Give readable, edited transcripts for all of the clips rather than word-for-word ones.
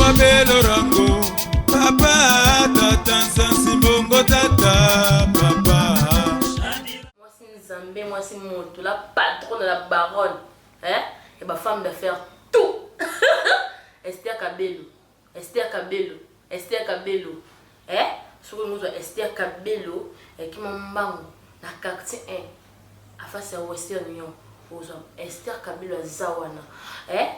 Kabelo rango papa tata sansi bongo tata papa. Moi c'est Nzambé, moi c'est Moto, la patronne de la baronne, hein, et ma femme d'affaires tout. Esther Kabelo, Esther Kabelo, Esther Kabelo, hein, sur nous Esther Kabelo et qui m'a mbango na quartier 1 à face à Western Union. Esther Kabelo zawana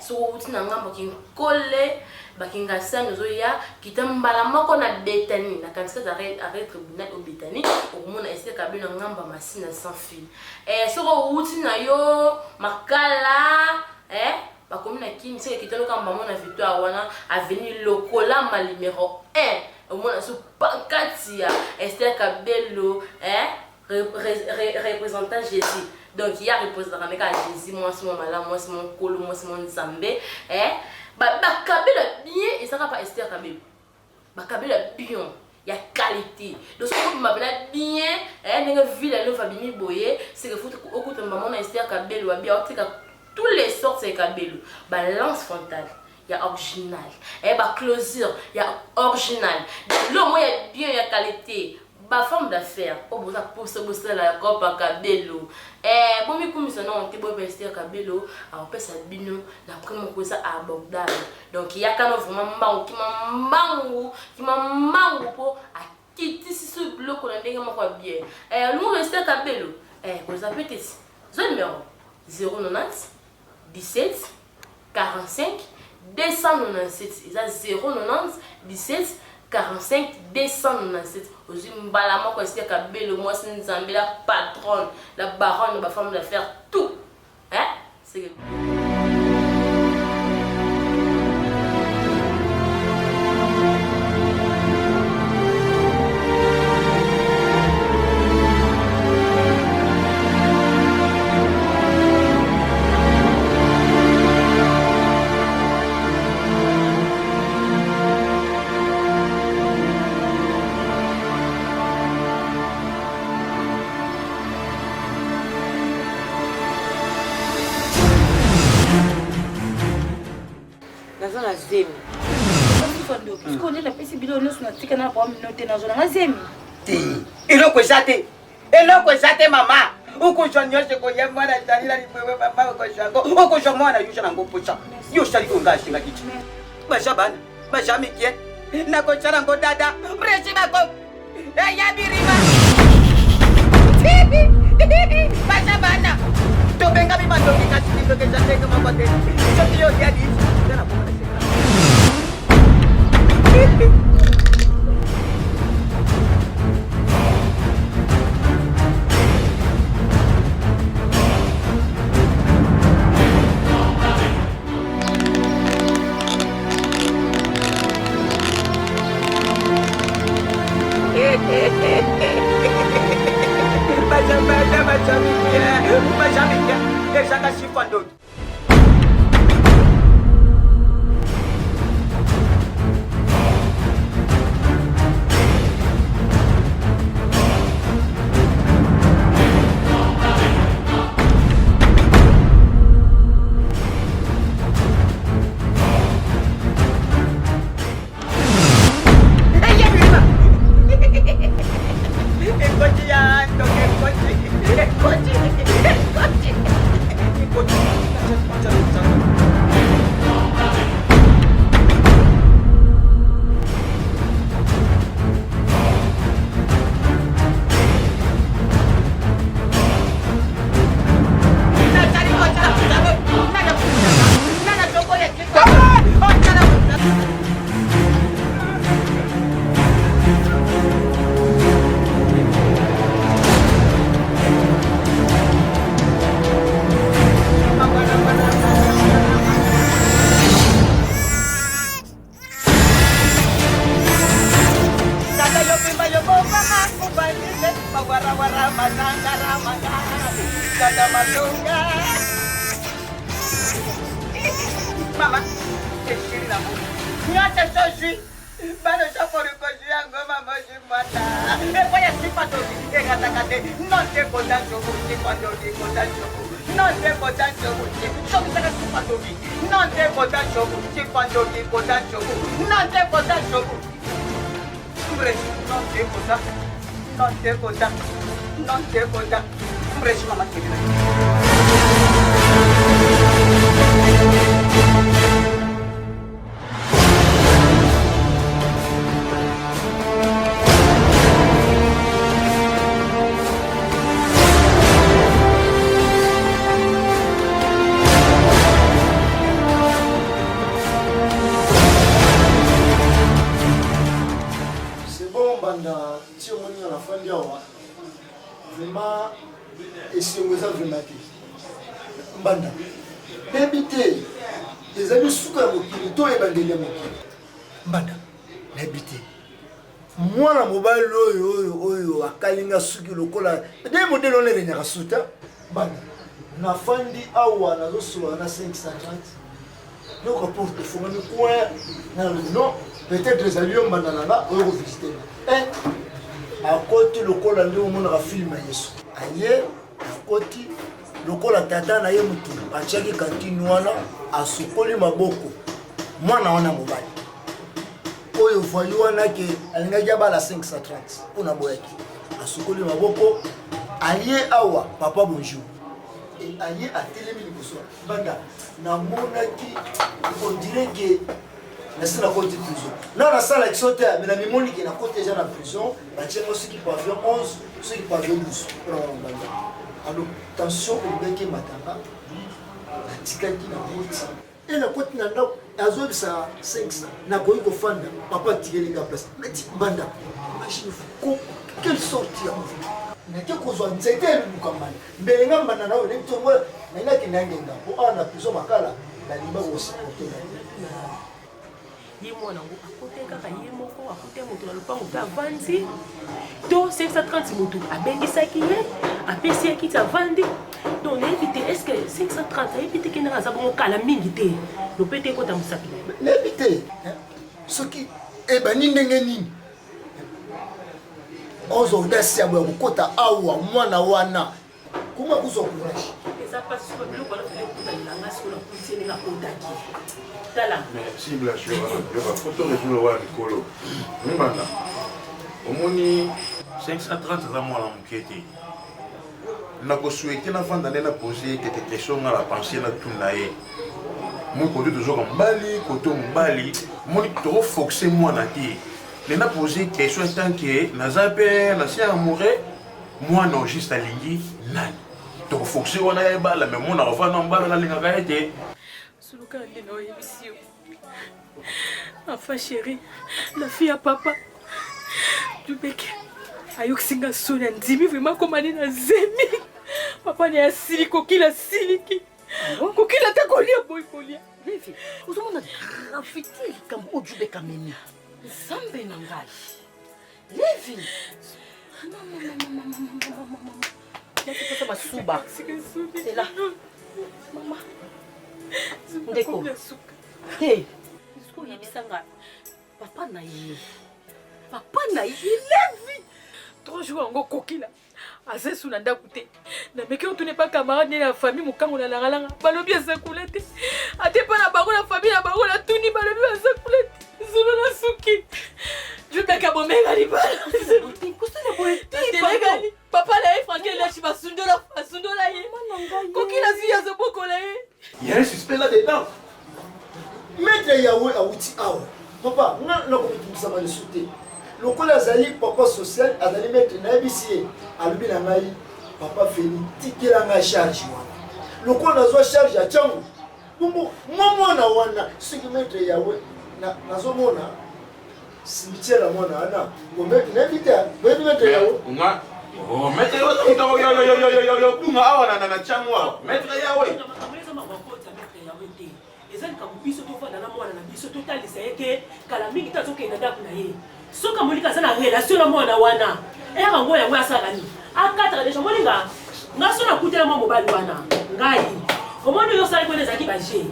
so uti na ngamba ki kole bakinga sana zoya kitambala moko na betani na kanisa za arrêt tribunal au betani okumona Esther Kabelo ngamba masina sans fil so uti na yo makala bakomina kimi se kitalo kamba mona victoire wana avenue Lokola ma numéro 1 omona so pankati ya Esther Kabelo représentant Jésus. Donc il y a représentant Jésus, moi c'est mon malade, moi c'est mon colo, moi c'est mon Zambé. Kabelo bien, et ça va pas Esther Kabelo. Kabelo bien, il y a qualité. Donc si vous m'appelez bien, une ville à l'Ofabini Boye, c'est que vous écoutez maman Esther Kabelo, bien tous les sortes c'est Kabelo. Balance frontale. Il y a original. Closure, il y a original. Le moi il y a bien, il y a qualité. Ma femme d'affaires, oh bon ça pour se la coupe à Kabelo. Bon mais comme ça non, on te boit Esther Kabelo, on peut ça bino, la première chose abordable. Donc il y a quand même vraiment qui m'a pour à quitter ce bloc on a déjà moi bien. Le mot Esther Kabelo, vous appelez zone numéro 090 17 45 297. Il y a 090 17 45 297. Aujourd'hui, Mbalama ko Esther Kabelo, moi c'est Nzambé la patronne, la baronne, ma femme d'affaires, tout. Hein? C'est mama ukushonyoshe koye mwana talila ni wewe mama ukoshango ukushomwana yusha na ngopucha yusha likunga shinga kichi mashabana mashamikie na kochara ngo dada mreshi bako ya birima mashabana to benga mi mando kikasi ndo kechate kama kote sio ya di tena kwa Mama, keshiri na Mungu. Nyote soshi. Bado shapori koshi yangu mama shimata. Epoya sipato kata kate. Note kodancho muti kwando di kodancho. Note kodancho muti. Shoki saka Chipandoki. Nante kota choku. Chipandoki kota choku. Nante kota choku. Mreshi, nante kota. Nante kota. Nante kota. Mreshi mama kibina. Vraiment, et si vous avez remarqué, Mbanda, n'habitez, les amis souka mokili, toi et bandeli mokili. Mbanda, n'habitez. Moi, la mobile, oyo, akalinga suki lokola, des modèles on les a souta. Mbanda, na fandi awa na zoso na 530. Donc, rapporte de fond, non, peut-être les amis ont Mbanda là, on va visiter. À côté le col ande on a film yesu aye à côté le col tata na ye mutu achaki kantine wana asukoli maboko mwana wana mobali oyo voyo wana ke alinga jaba la 530 pona boyaki asukoli maboko aye awa papa bonjour et aye a telemi liboso banda na monaki on dirait que c'est la côté de prison. Là, la salle avec sauté, mais la mémoire qui est à côté de la prison, la tienne ceux qui pavillon 11, ceux qui pavillon 12. Alors, attention, au mec qui m'attend, la tika qui n'a pas. Et la côte n'a pas, à zone ça 500, n'a pas eu qu'au fan, papa tiré les gars place. Mais dis, banda, imagine, quelle sortie à vous. N'a qu'à cause de c'était le Mukaman. Mais les gars, banana, on est tout le monde, mais là qui n'a rien pour la prison, makala, la libre aussi. Ye mwana ngo akote kaka ye moko akote moto na lupango ta vandi to 530 moto abengisaki ye apesi ye kiti avandi donc nayebi est-ce que 530 ayebi te kende aza bongo kala mingi te lope te ekota mosaki nayebi te soki ebani ndenge nini ozo audace ya boya kokota awa mwana wana kuma kuzwa courage eza pasi soki biloko wana fele kokutanela nga sikoyo na polisi ndenge akotaki. Mais si bien sûr, il y a photo de le Nicolo. Mais maintenant, au moni 530 ans moi la mukete. Na ko souhaiter na vendre na poser quelques questions à la pensée na tunaye. Moi côté toujours en Bali, côté Bali, moi trop foxé moi na ti. Les na poser question tant que na zape na si amoureux, moi non juste à lingi nani. Trop foxé on a bala mais moi na revendre en bala la linga gaete. Enfin chérie, la fille à papa du bec ayoksinga soni andimi vraiment comme ani na zemi papa ni asili kokila siliki kokila ta kolia boy kolia levi uzomona rafiti kam ujube kameni zambe na ngai levi mama yaki pesa basuba c'est là mama ndeko hey isko yebisanga papa na ye levi 3 jours ngo kokila azesu na ndaku te na meki on n'est pas camarade ni la famille mukango na langalanga balobi azakula te ate pa na bango la famille na bango la tuni balobi azakula te zolo na suki jubeka bomenga libala kusele boy papa la e franke la chiba sundola ye kokila si ya zobokola ye. Il y a un suspect là-dedans. Maître Yahweh a outil awa. Papa, on a le sauté. Le col azali, papa social, azali maître nabisie. Alubi na ngai, papa Feli, tiki la ngai charge. Le col a charge à Tchango. Bon, moi na wana, ce qui maître Yahweh, na zomona. Cimetière la mona ana. Bon maître nabita, maître Yahweh. Oh, maître yo, kunga awa na Tchango. Maître Yahweh. ezali kabubiso tofanda na mwana na biso totalisa ye ke kala mingi ta azokenda ndako na ye soki amolika aza na relation na mwana wana eyaka ngo yango asala nini akataka deja moninga nga so nakutela mwa mobali wana ngai omoni oyo osali kwene ezalaki baje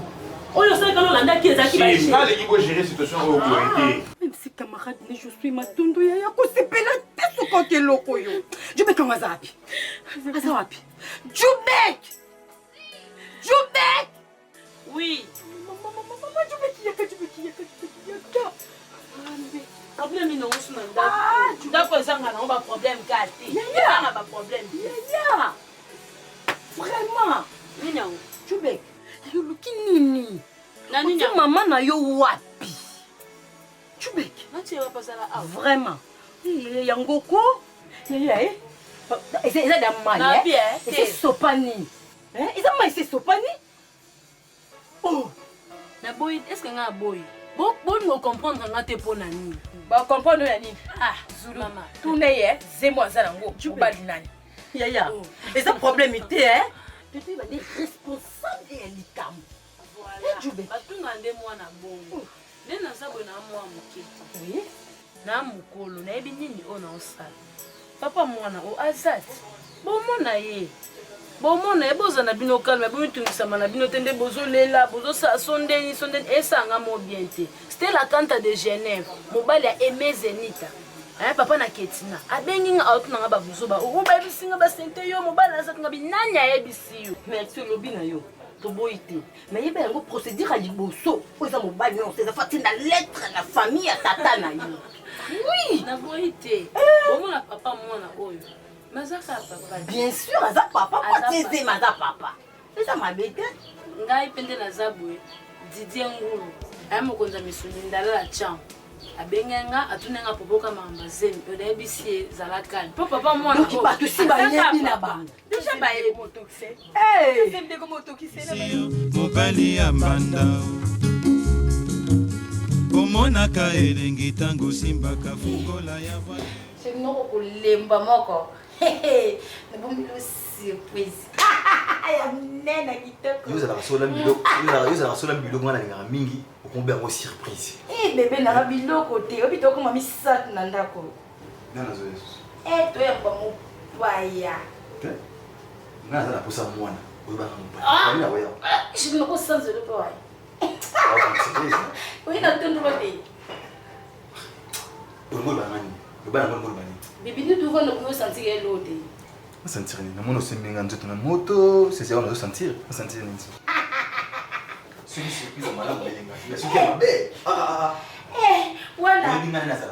oyo osali kano olandaki ezalaki baje naleki kogere situation oyo boyete même si camarade ne je suis matondo ya kosepela te sokote eloko oyo jubek yango aza wapi jubek problème non on suna ndako ndako ezanga na ba problème kati ezanga ba problème ya vraiment nini yango Chubek yoluki nini nani nya mama na yo wapi Chubek nati ya pasala a vraiment yango ko ya eza da mai c'est sopani eza mai c'est sopani oh na boy est-ce que nga boy bon no comprendre nga te pona nini ba comprendre ya nini Zulu mama tourne ye zemo azala ngo ubali nani ya eza problème te peut-être ba des responsables ya likambo voilà batunga nde mwana bongo nde nazabwe na mwa moketi oui na mukolo na yebi nini ona osala papa mwana o azat bomona ye bozana bino calme bomitungisama na bino te nde bozolela bozosala sondeni esanga mo bien te c'était la tante de Genève mobali ya Aimé Zenita papa na Ketina abengi nga auto na nga babuzoba obebisi nga basente yo mobali azat nga binani ayebisi yo merci lobi na yo toboyi te mais yeba yango procédure ya liboso po eza mobali nyonso eza fati na lettre na famille ya tata na yo oui naboyi te bomona papa mwana oyo mazaka papa bien sûr aza papa poteze maza papa eza mabe te ngai pende naza boye Didier Ngulu aya mokonzi ya misuni ndalala champ abengenga atunenga popoka mambazemi odayebisi ezalakani mpo papa mwana oki bato si bayebi na bango deja bayebi motokise mobali ya mbanda omonaka elengi ntango simbaka fungola ya Chenoko kulemba moko. Nabomilo surprise. Ya nena kitoko. Yo za la sola biloko mwana nganga mingi okombe yango surprise. Bébé na biloko te. Obi toko mami sat na ndako. Nana zo yesu. To ya ba mo paya. Ngana za na posa mwana. Oyo ba mpa. Nina wewe. Je ne ko sanze le boy. Oui na tundu ba be. Ngol ba mani. Ba ngol bani. Bibi nous devons nous sentir l'autre. On sentir ni. Namono seminga nzoto na moto, c'est ça on doit sentir. On sentir ni. Celui surprise mala mbenga. La suki mabe.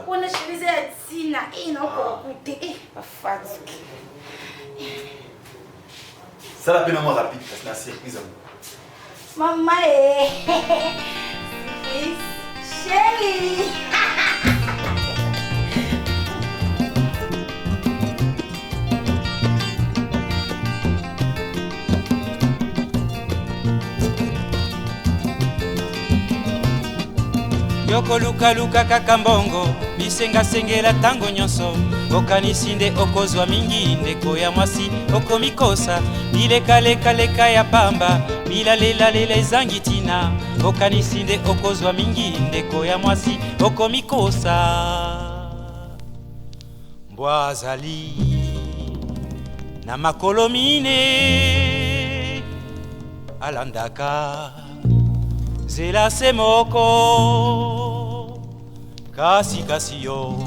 Wana shirize ya tina inoko kute afatiki. Ça la peine moi rapide parce que la surprise. Mama chérie. Yoko luka kaka mbongo bisengasengela tango nyonso okanisi nde okozwa mingi ndeko ya mwasi okomikosa bilekaleka ya pamba bilalelela ezangi tina okanisi nde okozwa mingi ndeko ya mwasi okomikosa mbwa azali na makolo mine alandaka zela se moko kasi yo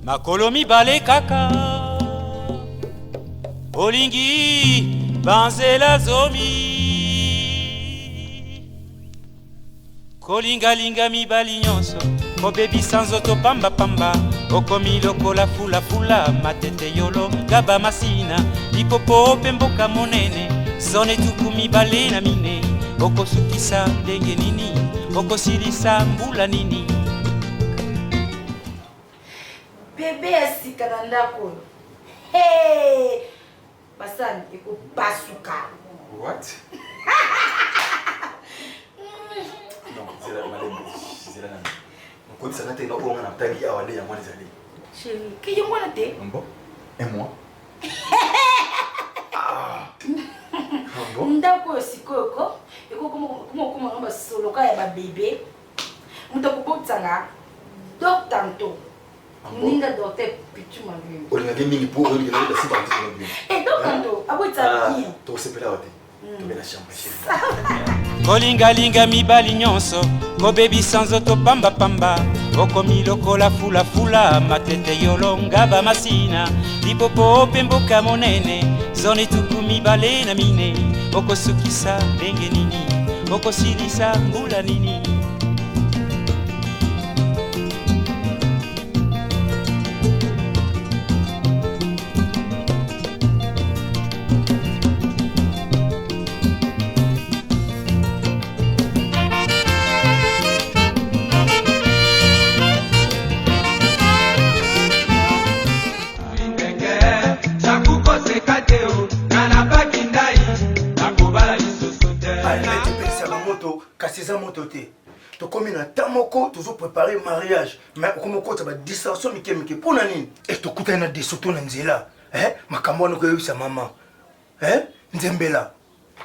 makolo mibale kaka olingi banzela zomi kolingalinga mibali nyonso kobebisa nzoto pambapamba okomi lokola fulafula matete yolo gaba masina lipopo mpe mboka monene zone tuku mibale na mine okosukisa ndenge nini okosilisa mbula nini Bébé asika na ndako. Basani ekopasuka. What? Non, c'est la madame. C'est la nana. On compte ça na te na onga na tangi awale ya mwana zali. Chérie, qui est moi là te? Bon. Et moi? Ndako sikoko. Eko como basoloka ya ba bébé. Mutakubotsanga. Docteur Anto. Ninga docteur pichu mavi. Olinga mingi po olinga na siba nti bien. Docteur Anto, abotsa bien. To sepela wote. To bela chambre chérie. kolingalinga mibali nyonso kobebisa nzoto pambapamba okomi lokola fulafula matete yolonga bamasina lipopo mpe mboka monene zone tuku mibale na mine okosukisa ndenge nini okosilisa mbula nini Allez, tu penses à la moto, casser sa moto. Tu commis un temps moko, tu as préparé le mariage. Mais comme tu as dit ça, tu as pour nani. Et tu as des sotos dans là. Hein? Ma camarade que sa maman. Hein? Nzembela.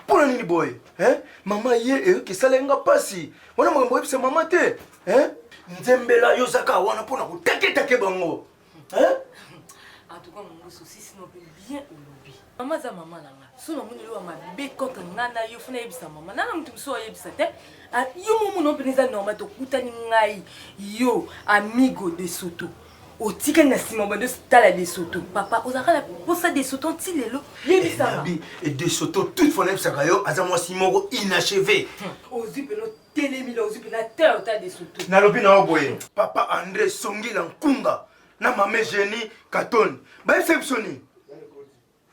Pour nani boy. Hein? Maman hier que ça lenga passi. Wana maman sa maman te. Hein? Nzembela yo zaka wana pour na take bango. Hein? En tout cas, mon souci sinon bien au lobby. Maman za maman là. Sous mon numéro ma bé contre nana yo funa yebisa maman. Nana mtu so yebisa te. Yo momo no peneza normal to kutani ngai. Yo amigo de Soto. O tika na sima bando stala de Soto. Papa ozaka la posa de Soto tilelo. Yebisa. Et de Soto toute fois yebisa kayo azamwa simoko inachevé. Ozipelo télémila ozipela terre ta de Soto. Na lobi na oboye. Papa André Songila Nkunga. Na mame Jenny Katon. Ba exceptionni.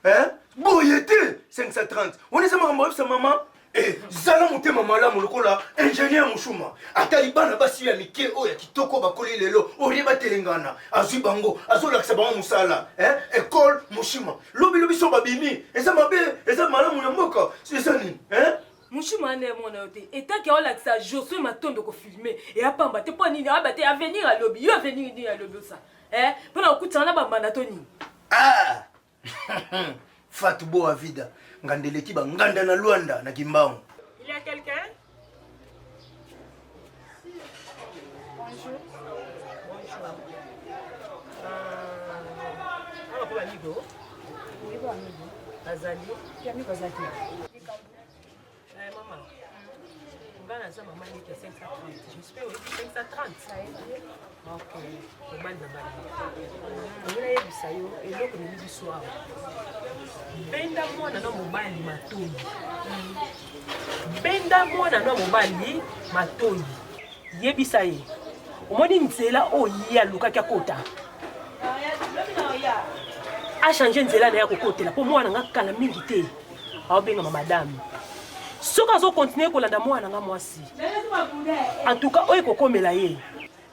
Hein? Boyete 530. On est sa maman. Eh, zala monte maman là molokola ingénieur mushuma. Atalibana basi ya mike oya kitoko bakoli lelo. Oriba telengana. Azui bango, azolakisa bango musala. Hein? École mushima. Lobi so babimi. Eza mabe, eza malamu ya mboka. C'est ça ni. Hein? Mushima ane mona yote. Eta ki olakisa Josué Matondo ko filmer. Et apamba te po nini abate avenir à lobby. Yo avenir ni à lobby ça. Hein? Pona okutana ba mandatoni. Ah! Fatoubo Avida, Ngandeleki Nganda na Luanda na Kimbao. Il y a quelqu'un? Bonjour. Bonjour. On va amigo. Oui, bon amigo. Azali. Qui amigo Azali? Maman. On va lancer maman qui est 530. J'espère que 530. Ça est. Ok. On va le balayer. On va y aller ça yo et l'autre le midi soir. Benda mwana na mobali matoyi. Benda mwana na mobali matoyi. Yebisa ye. Omoni nzela oyi aluka kya kota. A changer nzela na ya kokotela po mwana ngakala mingi te. Aobenga madame. Soka zo continuer kolanda mwana nga mwasi. En tout cas oyi kokomela ye.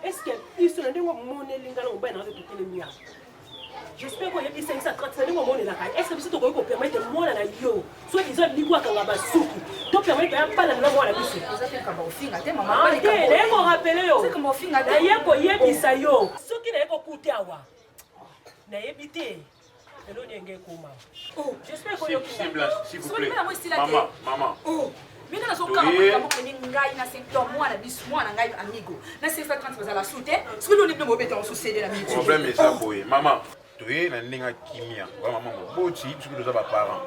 Est-ce que ici on a monné lingala mobali na to telemia? J'espère qu'il y a des 530 c'est mon monnaie là. Est-ce que tu peux permettre moi na yo? Soit ils ont ligo kanga basuki. To permettre pas na moi na biso. Vous avez kamba ofinga te maman. Ah, te ko rappeler yo. C'est comme ofinga te. Na yeko yebisa yo. Soki na yeko kuté awa. Na yebité. Elo nyenge koma. Oh, j'espère que yo s'il vous plaît. Maman. Oh. Mina na soka mwa kwa ngai na secteur mwana biso mwana ngai amigo. Na 630 bazala soute. Ce que nous ne pouvons pas société la minute. Problème est ça boy. Maman. Tu na ndinga kimia. Wa maman boti tu que nous parents.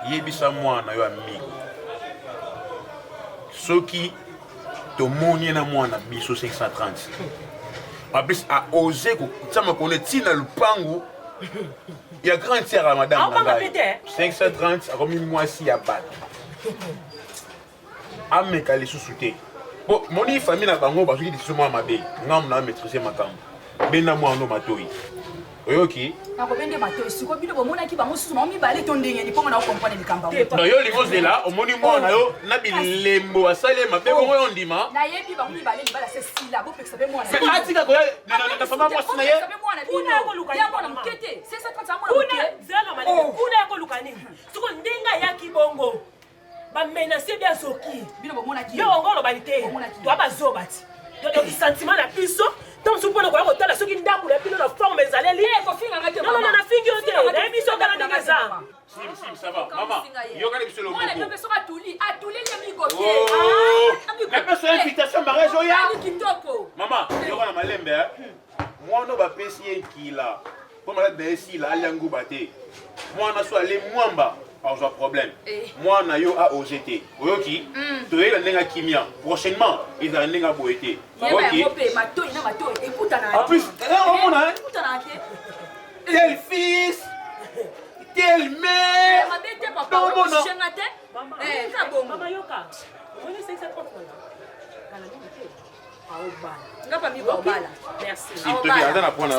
Yebisa mwana yo amigo. Soki to moni na mwana biso 530. En plus a osé ko ça me connaît tina lupangu. Il y a grand tiers à madame. 530 a remis moi si à battre. Ameka les sous-soutés. Bon, mon famille na bango parce que dit moi mabe. Ngam na maîtriser ma camp. Bena moi no matoi. Oyoki. Na ko bende matoi siko bino bo mona ki bango susu mami bale to ndenge ni pongo na comprendre likamba. No yo livos de là, au moni moi na yo na bilembo asale mabe bongo yo ndima. Na yebi bango mi bale libala se sila bo peksa be moi na. Mais atika ko na fama moi sina ye. Kuna ko luka ya bona mkete. 630 amona mkete. Zela mali. Kuna ko luka nini? Siko ndinga ya kibongo. Ba menacer bien soki. Bino bo mona ki. Yo ngolo balite. To abazoba ti. Donc sentiment na biso. Tant soupona ko ko tala soki ndaku la bino na forme ezaleli. Ko finga ngate. Non, nafingi ote. Na biso tala ndinga za. Sim, ça va. Maman, yo kana biso lo. Mwana pepe soka atuli le migo te. La personne invitation mariage oya. Kitoko. Maman, yo kana malembe. Moi no ba pesi kila. Pour malade de ici là aliangu baté. Moi na so aller mwamba. Pas de problème. Moi, na yo a OGT. Oyoki, tu es la nenga kimia. Prochainement, il a nenga boité. Ok. En plus, on a tel fils, tel mère. Maman yoka. On est 530 merci. Si tu es à point là.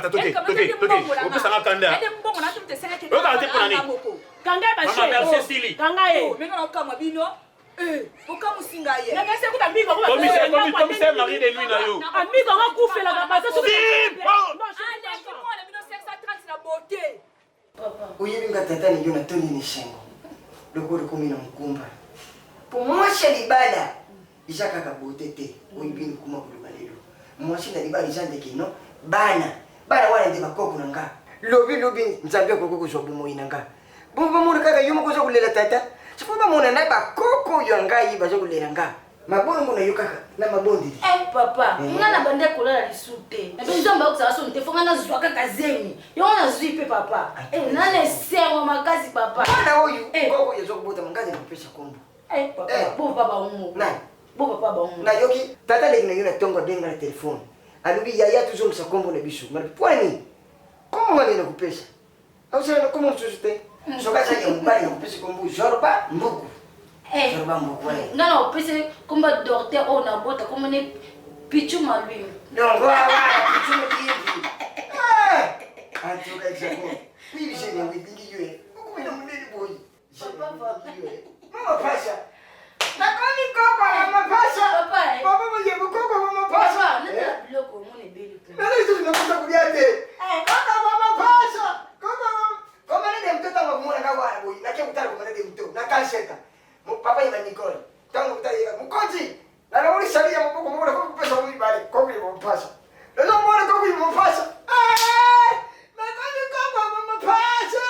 Banda toke. Opesa nga kanda. Oka te pona ni. Kanga ba Mama merci Cécile. Kanga e. Menga na kama bino. Okamusinga ye. Na kase kuta mbiko ko. Commissaire Marie de lui na yo. Ambiko nga kufela ka basa so. Uyibinga tata ni yona toni ni shengo. Lokoro kumi na mkumba. Pomosha libala. Ishaka kabotete. Uyibinga kuma kuluba lelo. Mwashi na libala jande kino. Bana wana ndi bakoko nanga. Lobi nzambe koko ko jobu moyinanga. Bomba mona kaka yomo ko jokulela tata. Chifuba mona na bakoko yanga yiba jokulela nga. Mabono mona yokaka na mabondi. Papa, ngana bande kolala lisute. Na bizomba kusala so ntefonga na zwa kaka zemi. Yona zwipe papa. Nane sewa makazi papa. Bana oyu koko yezokubota mangazi kupesha kombo. Papa, bo baba umu. Bo papa ba umu. Na yoki tata legina yona tongo denga na telefone. Alubi yaya toujours sa kombo na bisu. Mali pwani. Como mali na kupesha? Au sasa como msusute? Soka cha mbali na kupesha kombo jorba mbuku. Jorba mbuku wale. Ngana opese komba docteur ona bota como ne pichu malui. Non, va pichu mbibi. Antoka exako. Bibi shene wibingi yue. Uko ina mneni boy. Papa mama pasha. Na koni koko mama pasha. Papa mwenye koko mama pasha. Papa, nenda bloko mune beli. Nani hizo zinakuta kuliate? Kaka mama pasha. Kaka mama. Kama nende mtoto mwana kawa boy. Na kemutala kwa nende mtoto. Na kasheka. Papa ina Nicole. Tangu mtaiga. Mkoji. Na nauli sharia mboko mbona kwa pesa mwi bale. Koko ni mpasha. Leo mbona koko ni mpasha. Na koni koko mama pasha.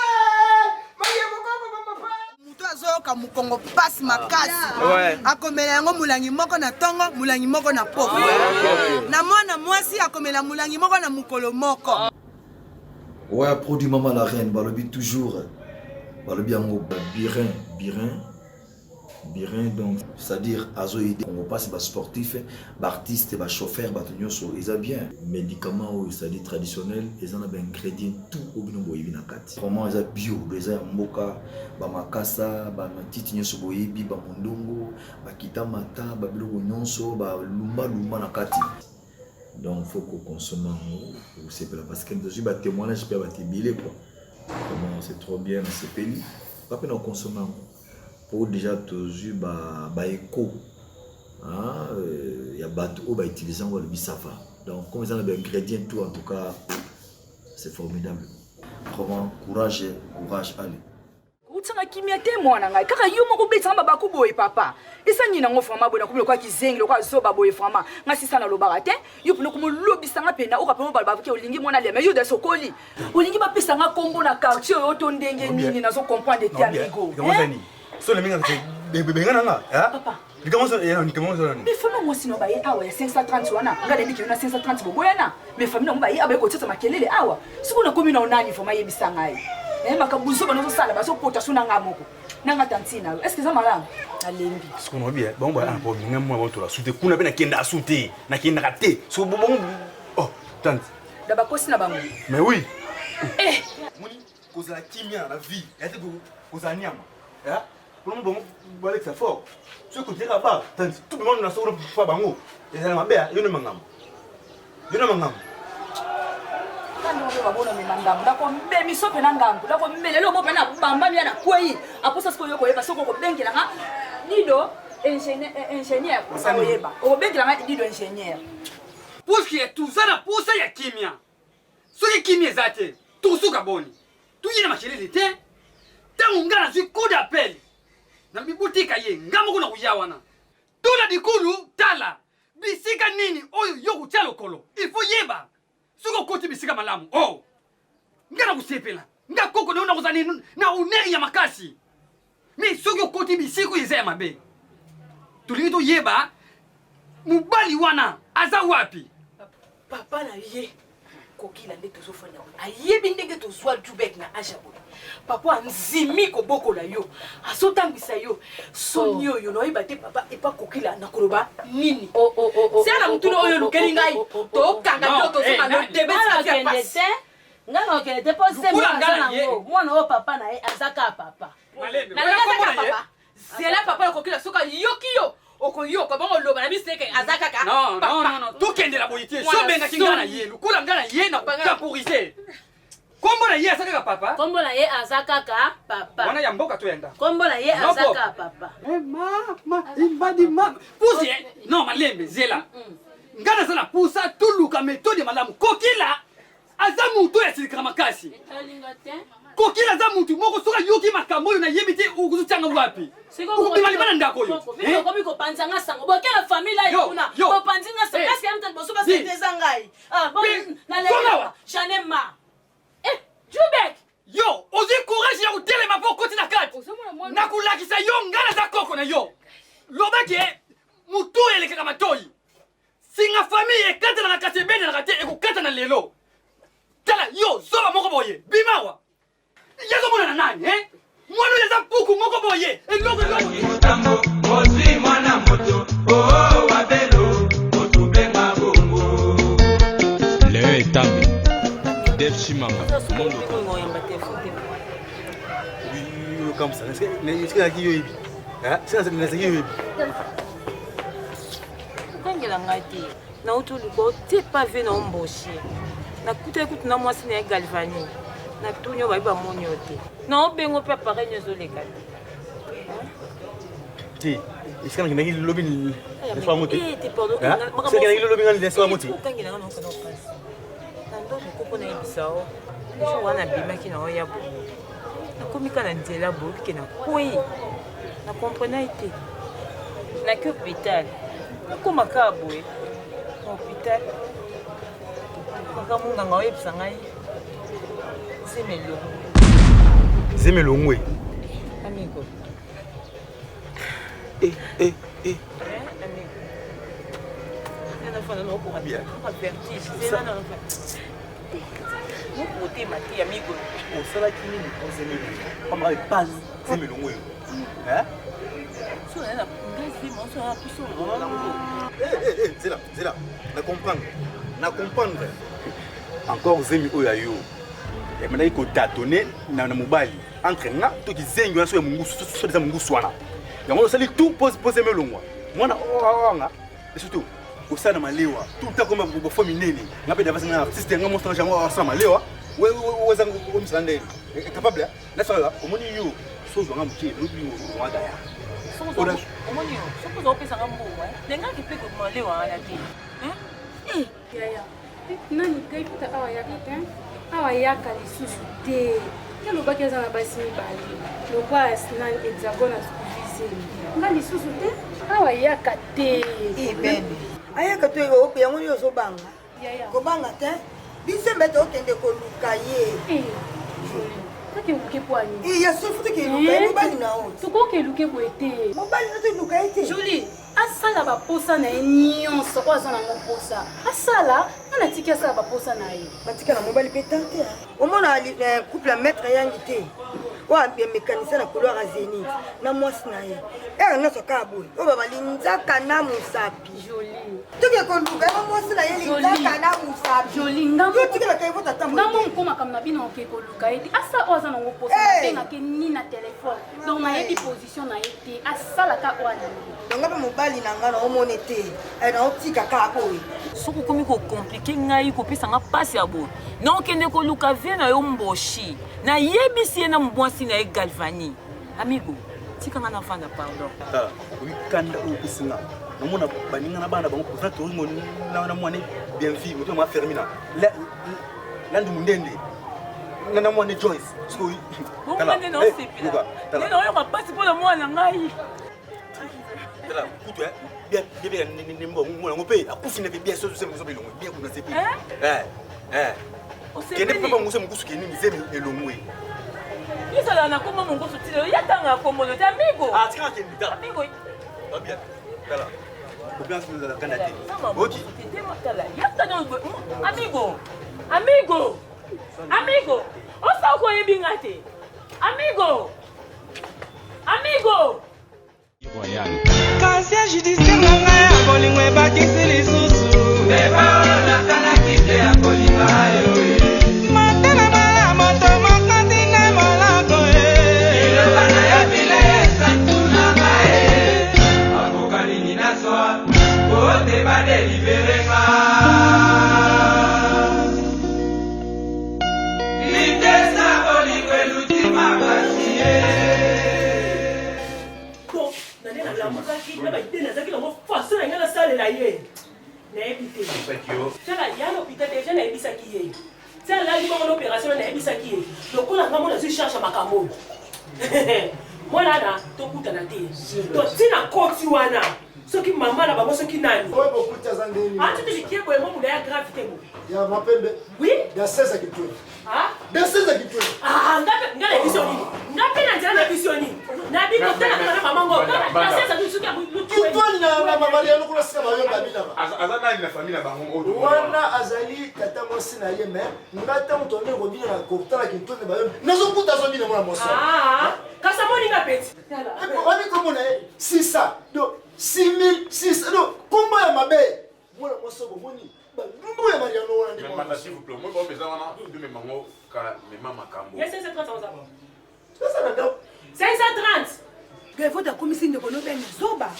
Mwenye koko mama pasha. Mutu azoyoka mukongo pasi makasi. Akomela yango mulangi moko na tongo, mulangi moko na poko. Na mwana mwasi akomela mulangi moko na mukolo moko. Ouais, produit Maman la Reine, balobi toujours. Balobi yango birin, donc c'est-à-dire azo aider. On passe bas sportif, bas artiste, bas chauffeur, bas tonyoso, ils ont bien médicaments, c'est-à-dire traditionnel, ils ont des ingrédients tout au binombo na kati. Vraiment ils ont bio, ils ont mboka, bas makasa, bas matiti nyoso boyebi, bas mondongo, bas kitamata, bas biloko nyonso, bas lumba na kati. Donc il faut qu'on consomme c'est parce que nous avons des témoignages qui peuvent être bilés quoi. Vraiment c'est trop bien, c'est payé. Pas peine on consomme. Pour déjà toujours bah éco il y a bateau bah utilisant le bisafa donc comme ils ont des ingrédients tout en tout cas c'est formidable vraiment courage allez utsanga kimia te mwana ngai kaka yo moko betsa ba bakuboye papa isani na ngofama mabona kubilo kwa kizengi lokwa zoba boye fama ngasisa na lobaka te yo puno kumulobisa nga pena ukapema bala bavuke ulingi mwana lema yo de sokoli ulingi ba pesa nga kombo na quartier yo to ndenge nini nazo comprendre te amigo so le minga bengana nga papa ni comment ça ni mais fama moi sino ba ye awa 530 wana ngale ndiki na 530 boboyana mais famille na ba ye abaye ko tsetsa makelele awa sikuna komi na onani fama ye bisanga ye makabuzo banozo sala baso pota suna ngamoko nanga tantina est-ce que ça malanga alembi sikuna bien bon ba po minga moi bon to la soute kuna bena kenda asute na kenda raté so bon oh tante daba kosi na bango mais oui moni cause la kimia la vie yate cause nyama pour bon balek ça fort ce que dire pas tante tout le monde na so fa bango et ça mabe yo ne mangam Kando babona mimandamu ndako mbe misope na ngambu ndako mbelelo mo bana bamba mya na kwei aposa siko yoko yeba soko ko bengela nga dido ingénieur ko yeba o bengela nga dido ingénieur pour qui est tout ça na posa ya kimia soki kimia zate tout suka boni tu yina machirili te tangu ngana zwi coup d'appel na bibutika ye ngamo kuna kuyawana tula dikulu tala bisika nini oyo yoku chalo kolo il faut yeba suko koti bisika malamu oh ngana kusepela nga koko naona kuzani na uneri ya makasi mi suko koti bisiku izaya mabe tulito yeba mubali wana aza wapi papa na ye kokila nde tozofanya ayebi ndenge tozwa jubek na ajabo papa nzimi koboko la yo asotambisa yo soni oyo noyeba te papa epa kokila na koloba nini sala mutuna oyo lukeli ngai tokanga to tozoma no debesa ya pasi ngana okele te pose mwana mwana o papa na ye azaka papa na papa zela papa kokila soka yokiyo okoyoka bango loba na biseke azakaka non non non non tokendela boye te so benga kinga na ye lukula nga na ye na temporiser kombo na ye azakaka papa kombo na ye azakaka papa wana ya mboka toyenda kombo na ye azakaka papa mama imbadi mama pusi non malembe zela ngana sana pusa tuluka metode malamu kokila aza mutu ya silikama makasi kokila aza mutu moko soka yoki makambo yo na yebite ukuzutanga wapi ukubimali bana ndako yo komi kopanzanga sango bokela famille yo kuna kopanzinga sango parce que amtani boso basenteza ngai na lewa janema Jubek yo ozi courage ya kutelema po koti na kati na kulakisa yo ngana za koko na yo lobake mutu elekeka matoi singa famille ekata na kati bene na kati ekukata na lelo tala yo zoba moko boye bimawa yazo mona na nani mwana yaza puku moko boye eloko mutambo mozi mwana moto oh wabelo otubenga bongo le tambi Def Chimanga. Oui, comme ça. Est-ce que la qui est hein? C'est ça que c'est Kangela ngati. Na utulu ko te pas vu na omboshi. Na kuta ekutu na mwasi na Galvani. Na tunyo ba monyote. Na obengo pe pareil nyozo lekali. Ti, est-ce que ngaki lobi le soir moti? Ti pardon. C'est ngaki lobi ngani le soir moti. Kangela ngano kana pas. Ndo mukoko na ibisao. Nisho wana bimaki na oya bo. Nakomika na nzela bo ke na koi. Na comprendre été. Na que hôpital. Nakoma ka boye. Hôpital. Kaka munga nga oyebisa ngai. Zemelo ngwe. Amigo. Amigo. Na fana no ko bien. Pas vertige. C'est là non. Vous côté Mati amigo. Au sala kini ni Zemelo. Comme avec pas Zemelo ngwe. Hein? So na ngasi mo so apiso. C'est là. Na comprendre. Encore Zemi oyayo. Et maintenant il faut tâtonner na mobali. Entre nga to ki zengi wana so mungu so deza mungu swana. Yango sali tout pose Zemelo ngwa. Mwana nga. Et surtout osana malewa tout temps comme bo fo minene ngabe dava sina system nga monster jango osana malewa we zango ko misande capable la sala omoni yo so zo nga mke lobi yo wada ya omoni yo so ko zo pesa nga mbo denga ki pe ko malewa ala ti yaya nani kai puta awa ya kata awa ya kalisusu te kelo bakiza na basi mibali lokwa nan hexagona supervisé ngani susu te awa ya kate ibene ayaka to ope yango yoso banga kobanga te bisembe to kende koluka ye take luke poani iya sofuti ke luka mobali na o tukoke luke boete mobali na to luka ete Julie asala baposa na nyonso ko azana moposa asala na tiki asala baposa na ye batika na mobali petante omona couple maître yangi te wa bien mécanicien na couloir azeni na mwasi na ye na soka boy o baba linzaka na musapi Jolie tuke ko luka na mwasi na ye linzaka na musapi Jolie ngambo yo tikela kai vota tambo ngambo nkoma kam na bino ke ko luka eti asa o azana moposa penga ke ni na téléphone donc na yebi position na ye te asala ka wana donc ba mobali na ngana o monete na otika ka boy soko komi ko compliquer ngai ko pesa nga pasi abo non kende ko luka vie na yo mboshi na yebisi na mbwasi na Galvani amigo tika nga na fanda pardon ta wikanda o pisina namona baninga na bana bango pour to ngo na mwane bien vie moto ma fermina la ndu mundende na mwane Joyce so kala no sipila neno yo pasi pour le mwana ngai tala kutu bien ni mbo mwana ngope akufine bien so so bilongo bien kuna sepi kende papa nguse mkusu keni mizemi elongwe Isso lá na como mungu sutilo ya tanga como no amigo tika kende dala amigo bien dala bien sur la canate OK ya tanga amigo osa ko yebingate amigo Royal Kansia judiciaire nanga ya kolingwe bakisi lisusu Beba na kana kite ya kolingwa yo Matena mala moto makati na malako Ilo bana ya vile ya santu nanga Akokani ni na ba idée nazaki na mo façon na ngana sale la ye na ebité tala ya l'hôpital déjà na ebisaki ye tala la li bongo opération na ebisaki ye lokola ngamo na cherche makambo mwana na tokutana te to tina koti wana soki mama na bango soki nani oyo bokuta za ndeni ati tulikie boye mo muda ya gravité mo ya mapembe oui ya 16 kitwe ah ya 16 kitwe ngana emission nini ngape na njana na emission nini na biko tena kana mama ngo na sasa tusuka kitwani na mama ya lokula sika bayonga bila aza nani na famille bango oto wana azali tata mosi na ye me ngata mutone ko bina na koptala kitwani bayonga nazokuta zo bina mwana moso ah kasa moni ngapeti wani komo na si ça donc 6,000 non combat ya mabe mwana moso ko moni Nous ya Mariano wana ndi mama s'il vous plaît moi bon besoin wana de me mango ka me mama kambo yes 530 ça ça na ndo 530 Grefo ta komisi ndeko no bene zoba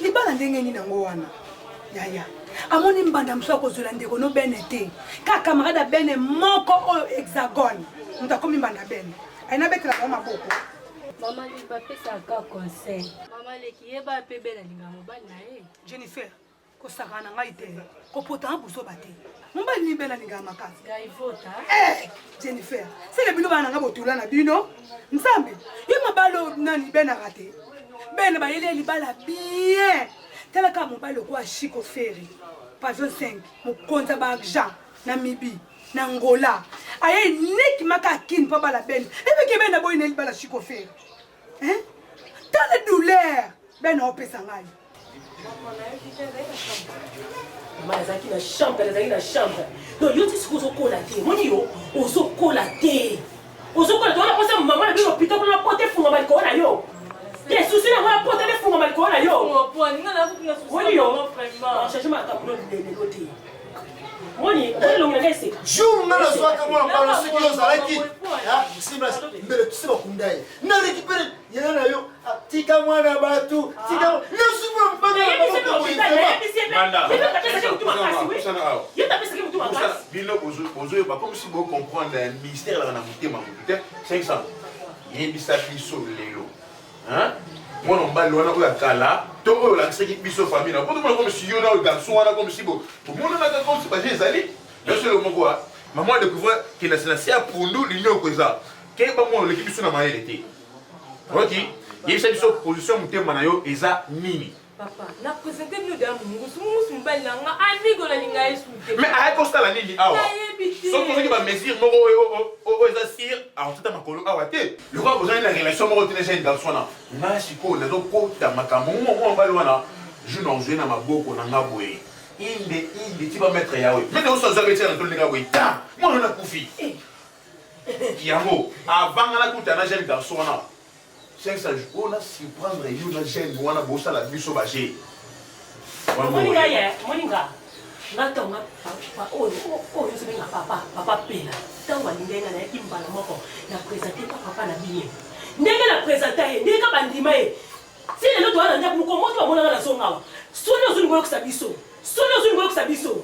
libala ndenge nini nango wana yaya amoni mbanda mso akozula ndeko no bene te ka camarade bene moko oyo hexagone mutakomi mbanda bene aina betela kwa maboko Maman lui pas fait ça ka conseil. Maman le qui est ba pe bela linga mobali na ye. Jennifer ko sakana ngai te ko pota buso bate. Mobali ni bela linga makasi. Ga ivota. Jennifer, c'est le bino bana nga botula na bino. Nzambe, yo mabalo nani bena rate. Bena ba yele libala bien. Tela ka mobali ko Chico Ferry. Pavillon 5, mo konza ba Jean na Mibi. Na Angola. Aye nek maka kin pa bala ben. Ebe ke bena boy ne libala Chico Ferry. Hein? Dans la douleur, ben on peut s'en aller. Maman ezaki na chambre. Donc yo ti sikozo kola te. Moni yo ozo kola te. Ozo kola te ona posa maman na bi hôpital ko na porter funga mal ko na yo. Ye susi na wa porter le funga mal ko na yo. Moni yo vraiment. Cherche ma tableau de côté. Moni, on a laissé. Jour na soa ka mwana kwa siki yo zalaki. Ya, simba mbele tusiba kundai. Na récupérer yana na yo tika mwana batu, tika na suba mpaka na boko ko Manda. Yo tapé ce que tu m'as Bino ozo ba comme si vous comprendre un mystère là na mutema mutete 500. Yebisa biso lelo. Hein? Moi non bal wana oya kala to oyo la seki biso famille na ko to comme si yo na garçon wana comme si bo mo na ka comme si ba jezali là c'est le moko maman découvre que la sénatia pour nous l'union koza ke ba mo l'équipe biso na maele te OK yebisa biso position mutema na yo eza nini papa na présenter nous de mungu mbali na nga amigo na linga esute mais ay costa la nini awa so ko ki ba mesure moko o eza sir a tata makolo awa te le roi besoin de la relation moko te jeune garçon na siko na do ko ta makambo mo mbali wana je n'en jouer na maboko na ngaboye inde ti ba mettre yawe mais on s'en jamais tirer dans le ngaboye ta moi na kufi yango avant na kuta na jeune garçon na 500 jours on a surprendre yo na jeune wana bossa la biso baje moninga ngatonga papa oyo sebenga papa pela tango alingenga na imbala moko na présenter papa na biye ndenge na présenter ndenge ka bandima ye si lelo to ana ndaku ko moto amona na songawa soni ozuni ngoyo kusabiso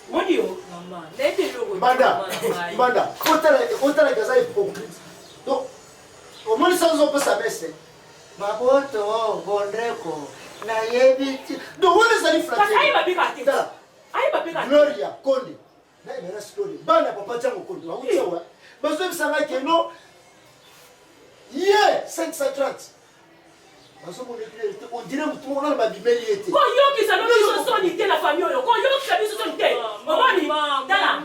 monio mama lete logo banda kotala gaza hypocrite donc au moins sans on peut s'abaisser maboto bondreko na yebiti donc on les a frappés ayi babika Gloria Kondi na ina story bana papa chango Kondi wa uchewa bazo bisanga keno yeah 530 bazo mo l'éclair on dirait tout on a ba bibeli était ko yoki sa no soni te la famille yo ko yoki sa biso soni te moni dala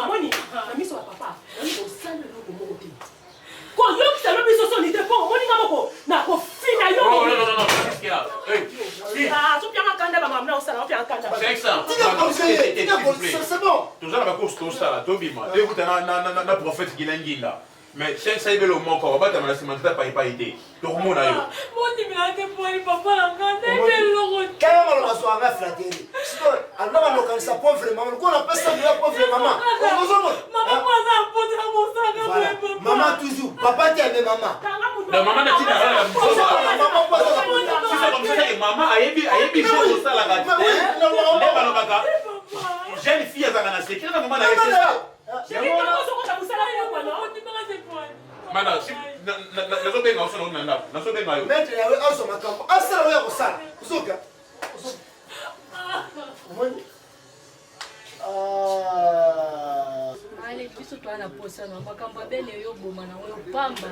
moni amiso wa papa ni ko sale no ko mo te ko yoki sa no biso soni te ko moni ngamoko na ko fina yo non qu'est-ce qu'il y a so bien kanda ba mamna osala bien kanda 500 c'est bon tout ça la course tout ça to bima écoute na prophète qui l'inginda mais 500 belo moko ba ta na simanta pa été to mo na yo moni milate poli papa la kanda de logo kama lo maso anga flateri siko alaba lo kanisa pauvre maman ko na pesa de la pauvre maman maman kwaza pote na mosaka papa maman toujours papa ti ame maman la maman na tina la maman kwaza si ça comme ça maman ayebi je ça la gâte ne ba lo baka jeune fille azana sekira na maman na yesa Madame, nazobenga osona na ndako nazobenga yo maître yawe azo makambo asala oya kosala kuzoka omoni ale biso twana posana makambo abele yo boma na oyo pamba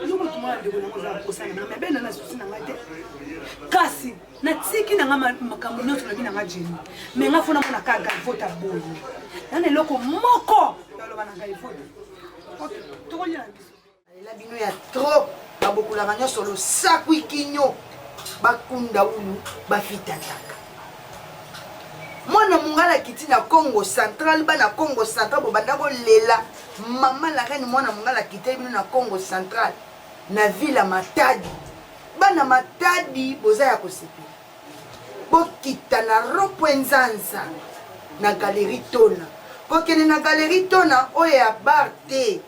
eloko tumwana ndeko nango eza nakosana me bena na susi na ngai te kasi natiki na nga makambo nyonso nabi na nga jeni me nga fona mona kaka galvota boye yana eloko moko yaloba na galvota tokolia na biso alela bino ya trop babokolaka nyonso losakwi kinyo bakunda ulu bafitataka mwana mongala kiti na Congo Central bana Congo Central bobanda kolela mama la reine mwana mongala kiti bino na Congo Central na ville Matadi bana Matadi boza ya kosepela bokita na Ropwenzanza na galerie Tona bokene na galerie Tona oyo ya bar te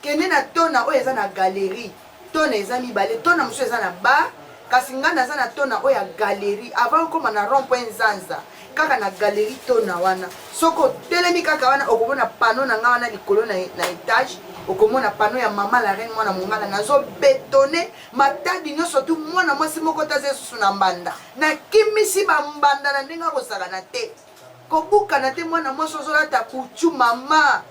kene na Tona oyo eza na galerie Tona eza mibale Tona mosusu eza na bar kasi nga naza na Tona oyo ya galerie avant koma na Ropwenzanza kaka na galerie Tona wana soko telemi kaka wana okomona pano na nga wana likolo na etage okomona pano ya mama la reine mwana mongala nazo betone Matadi nyonso tu mwana mwasi moko taze susu na mbanda na kimisi bambanda na ndenge akosakana te kobukana te mwana mwasi ozolata kuchu mama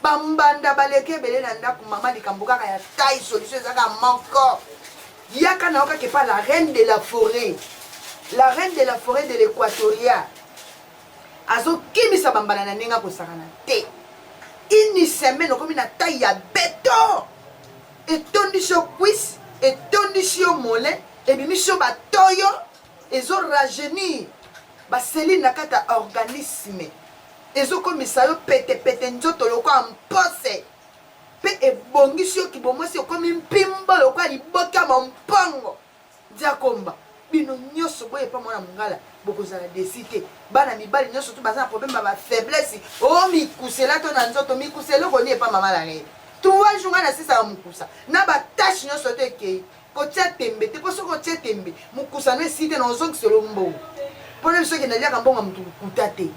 bambanda baleke ebele na ndako mama likambo kaka ya taille solution ezaka moko yaka na oka kepa la reine de la forêt de l'équatoria azo kimisa bambana na ndenge akosakana te une semaine okomi na taille ya beto etondisi yo cuisse etondisi yo mole ebimisi yo batoyo ezo rajeunir baseline na kati ya organisme ezokomisa yo petepete nzoto lokola mpose mpe ebongisi yo kibomosi okomi mpimbo lokola liboka mompongo diakomba bino nyonso boye pa mwana mongala bokozala desi te bana mibali nyonso tu baza na problème ya bafaiblesse o mikusela to na nzoto mikusela okoni epa mama la reine 3 jours na sisa ya mokusa na batashe nyonso to ekei kotia tembe te mpo soki otia tembe mokusa no esi te na ozongiselo mbongo mpona biso okende liaka mbongo ya motu kuta te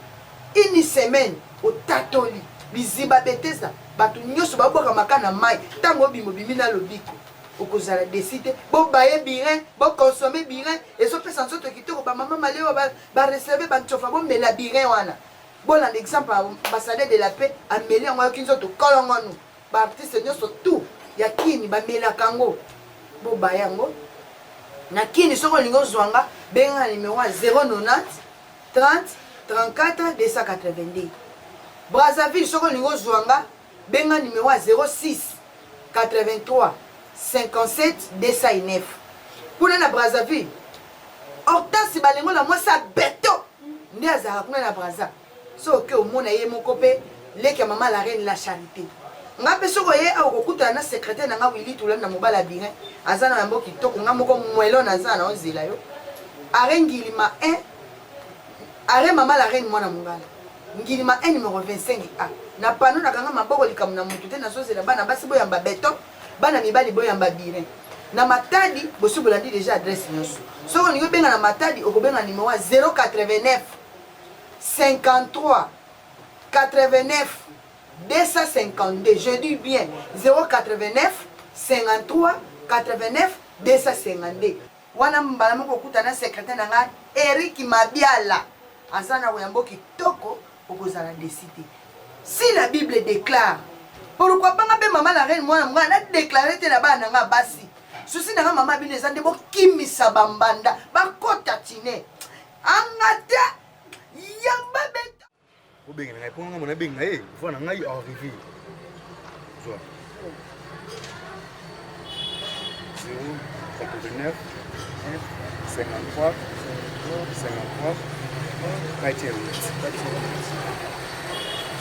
une semaine otatoli biziba betesa bato nyonso babwaka maka na mai ntango obima obimi na lobiko okozala desi te bobaye birin bokonsome birin ezopesa nzoto kitoko bamama maleo bareserve bancofa bomela birin wana bolanda exemple ambassadeur de la paix ameli yango yoki nzoto kolongonu baartiste nyonso tu ya kini bamelaka yango bobaya yango na kini soki olingi ozwanga benga na numero 090 30 34 282 Brazzaville soki olingi ozwanga benga numero 06 83 57 209 kuna na Brazzaville Hortense balengo la mwasi beto nde azalaka kuna na Brazza so oke omona ye moko mpe leki ya mama la reine la charité nga mpe soko ye akokutana na secrétaire na nga Willy Tulani na mobala ya birin aza na yango kitoko nga moko mwelo naza na ozela yo are ngilima 1 are mama la reine mwana mongala ngilima 1 numéro 25A na pano nakanga maboko likamu na mutu te nazozela bana basi boyamba beto bana mibali boyamba birin na Matadi bosi bolandi déjà adresse nyonso soko olingi obenga na Matadi okobenga numéro 089 53 89 252 je dis bien 089 53 89 252 wana mbala moko okutana secrétaire na nga Eric Mabiala aza na koyambo kitoko okozala desité si la Bible déclare pourquoi pas ngabe mama la reine mwana mwana na déclarer te na bana nga basi susi na mama bino ezande bo kimisa bambanda bakota tine angata yamba beta obenga ngai ponga mona benga faut na ngai arriver zo 089 53 53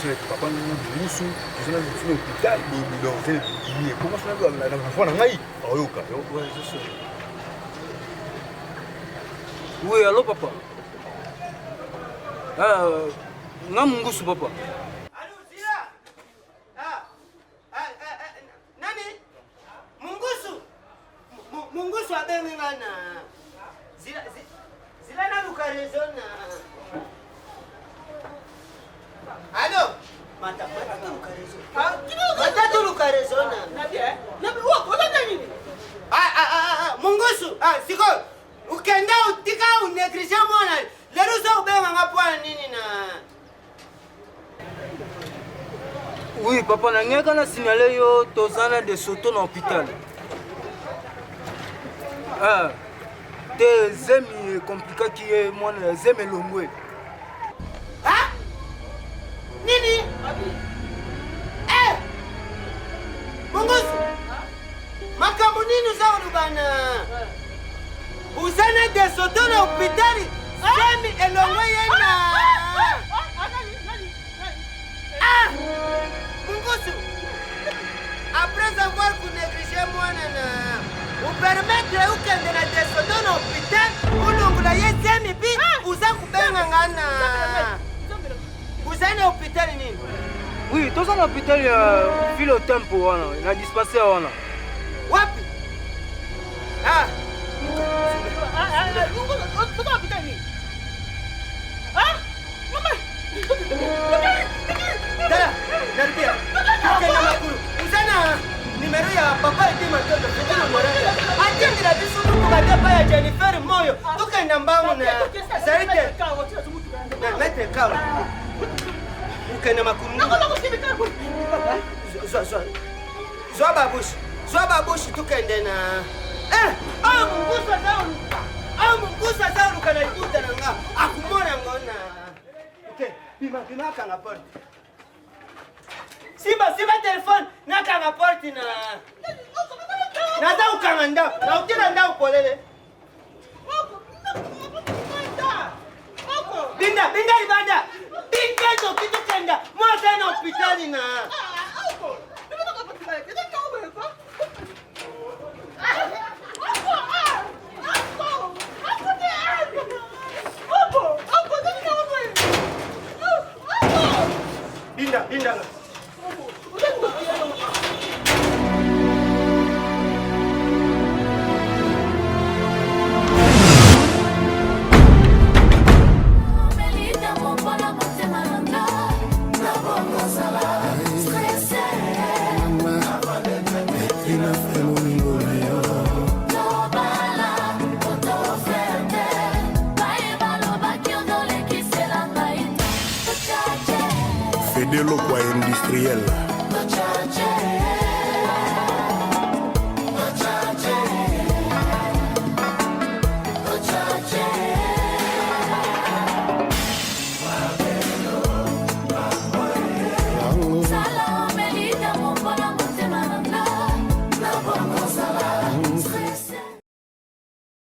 c'est papa nous musu tu sais nous hôpital dans tel dîner comment ça la fois na ngai oyoka ouais c'est ça oui allô papa nga mungusu papa mungusu abenga na zila na lukarezona Allô? Matatu lukarezo. rezona. Mungusu, siko. Ukenda utika uneglige mwana. Lero zo ubenga ngapwa nini na. Oui, papa, na ngeka na signalé yo tozana de soto na hôpital. Ah. Te zemi compliqué qui est moi zemi longwe. Ah? Nini? Eh! Mungusu. Makambo nini za urubana? Uzana de soto na hôpital. Zemi elongwe yena. Ah! Mungusu. Après avoir négligé moi nana. Vous permettre ukende na de soto na hôpital. Ulongula ye zemi bi uza kubenga ngana. Uzana hôpital nini? Oui, tous en hôpital file au tempo wana, na dispensaire wana. Wapi? Ah. Dala, naribia. Kena makuru. Uzana nimero ya papa ite matoto kutana morale. Ati ndira bisu tukade pa ya Jennifer moyo. Tukenda mbangu na zaite. Na mete kawa. Ukena makuru. Zwa babushi tukende na. Mungusa zao kana ikuta na nga. Akumona ngona. Okay, bima kanga porte. Simba telefone na kanga porte na. Na za ukanga nda. Na utira nda upolele. Binda ibanda. Binda zo kitu kenda. Mwaza na hospitali na. Binda. Fedelo kwa industriel.